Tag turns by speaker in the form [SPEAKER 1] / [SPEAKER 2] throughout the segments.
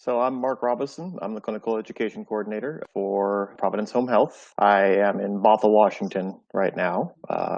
[SPEAKER 1] So I'm Mark Robison. I'm the clinical education coordinator for Providence Home Health. I am in Bothell, Washington right now,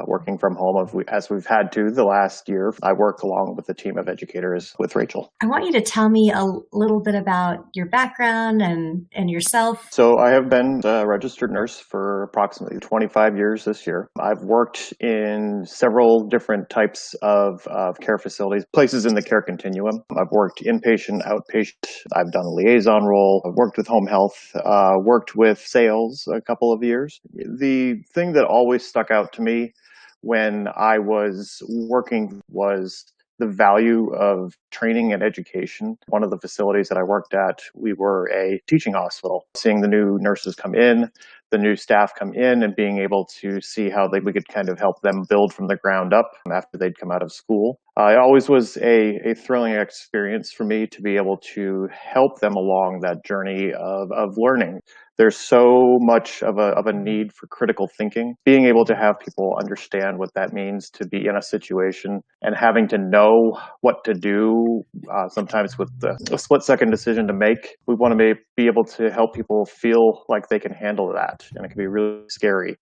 [SPEAKER 1] working from home as we've had to the last year. I work along with a team of educators with Rachel.
[SPEAKER 2] I want you to tell me a little bit about your background and yourself.
[SPEAKER 1] So I have been a registered nurse for approximately 25 years this year. I've worked in several different types of care facilities, places in the care continuum. I've worked inpatient, outpatient. I've done a liaison role. I've worked with home health, worked with sales a couple of years. The thing that always stuck out to me when I was working was the value of training and education. One of the facilities that I worked at, we were a teaching hospital. Seeing the new nurses come in, the new staff come in, and being able to see how we could kind of help them build from the ground up after they'd come out of school. It always was a thrilling experience for me to be able to help them along that journey of learning. There's so much of a need for critical thinking. Being able to have people understand what that means to be in a situation and having to know what to do, sometimes with a split-second decision to make. We want to be able to help people feel like they can handle that, and it can be really scary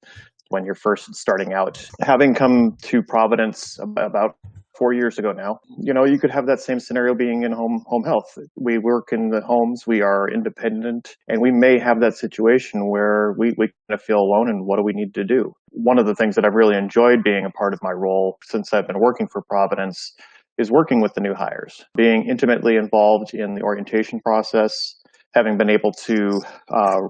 [SPEAKER 1] when you're first starting out. Having come to Providence about 4 years ago now, you could have that same scenario being in home health. We work in the homes, we are independent, and we may have that situation where we kind of feel alone, and what do we need to do? One of the things that I've really enjoyed being a part of my role since I've been working for Providence is working with the new hires, being intimately involved in the orientation process, having been able to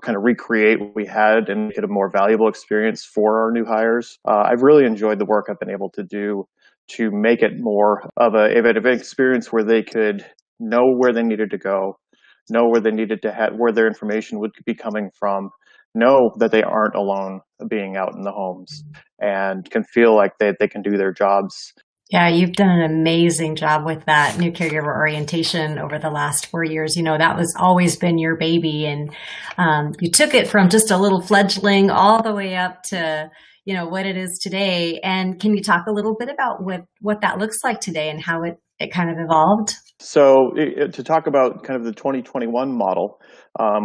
[SPEAKER 1] kind of recreate what we had and make it a more valuable experience for our new hires. I've really enjoyed the work I've been able to do to make it more of an experience where they could know where they needed to go, know where they needed to have, where their information would be coming from, know that they aren't alone being out in the homes, and can feel like they can do their jobs.
[SPEAKER 2] Yeah, you've done an amazing job with that new caregiver orientation over the last 4 years. That was always been your baby, and you took it from just a little fledgling all the way up to what it is today. And can you talk a little bit about what that looks like today and how it kind of evolved?
[SPEAKER 1] So to talk about kind of the 2021 model,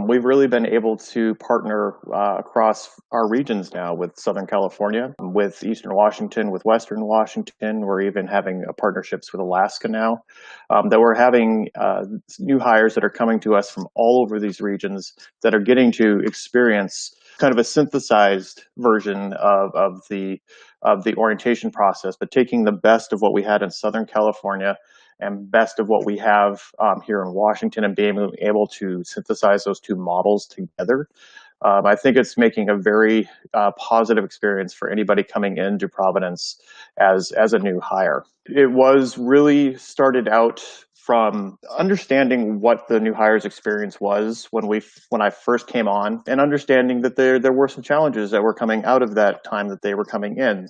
[SPEAKER 1] we've really been able to partner across our regions now with Southern California, with Eastern Washington, with Western Washington. We're even having partnerships with Alaska now, that we're having new hires that are coming to us from all over these regions that are getting to experience kind of a synthesized version of the orientation process, but taking the best of what we had in Southern California and best of what we have here in Washington, and being able to synthesize those two models together. I think it's making a very positive experience for anybody coming into Providence as a new hire. It was really started out from understanding what the new hires experience was when I first came on, and understanding that there were some challenges that were coming out of that time that they were coming in.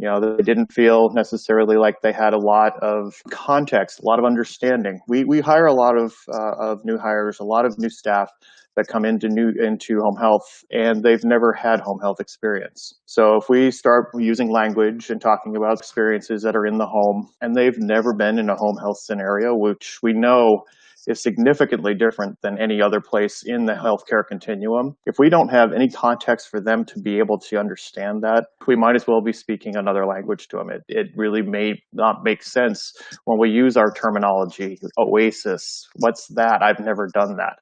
[SPEAKER 1] They didn't feel necessarily like they had a lot of context, a lot of understanding. We hire a lot of new hires, a lot of new staff that come into home health, and they've never had home health experience. So if we start using language and talking about experiences that are in the home, and they've never been in a home health scenario, which we know is significantly different than any other place in the healthcare continuum. If we don't have any context for them to be able to understand that, we might as well be speaking another language to them. It really may not make sense when we use our terminology. Oasis, what's that? I've never done that.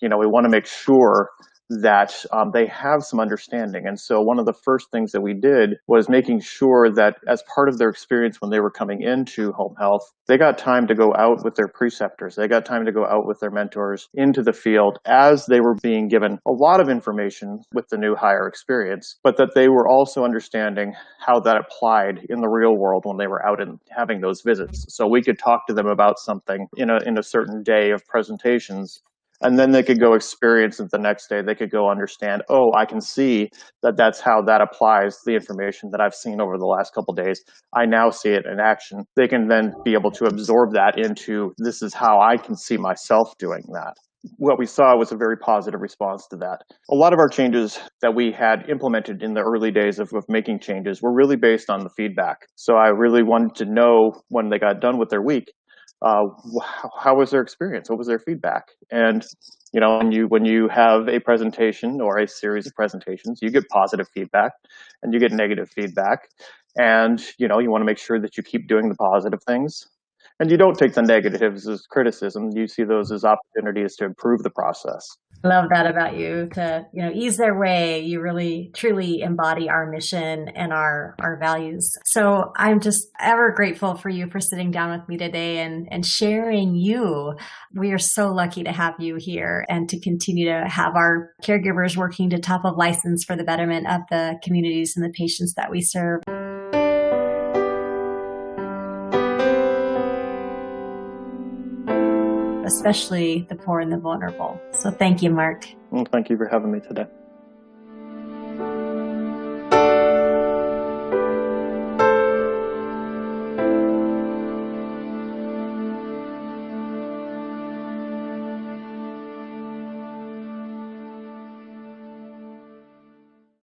[SPEAKER 1] We want to make sure that they have some understanding. And so one of the first things that we did was making sure that as part of their experience when they were coming into home health, they got time to go out with their preceptors. They got time to go out with their mentors into the field as they were being given a lot of information with the new hire experience, but that they were also understanding how that applied in the real world when they were out and having those visits. So we could talk to them about something in a certain day of presentations, and then they could go experience it the next day. They could go understand, oh, I can see that that's how that applies to the information that I've seen over the last couple of days. I now see it in action. They can then be able to absorb that into, this is how I can see myself doing that. What we saw was a very positive response to that. A lot of our changes that we had implemented in the early days of making changes were really based on the feedback. So I really wanted to know when they got done with their week, how was their experience? What was their feedback? And when you have a presentation or a series of presentations, you get positive feedback and you get negative feedback, and you want to make sure that you keep doing the positive things, and you don't take the negatives as criticism. You see those as opportunities to improve the process.
[SPEAKER 2] Love that about you, to ease their way. You really truly embody our mission and our values. So I'm just ever grateful for you for sitting down with me today and sharing you. We are so lucky to have you here and to continue to have our caregivers working to top of license for the betterment of the communities and the patients that we serve. Especially the poor and the vulnerable. So thank you, Mark.
[SPEAKER 1] Well, thank you for having me today.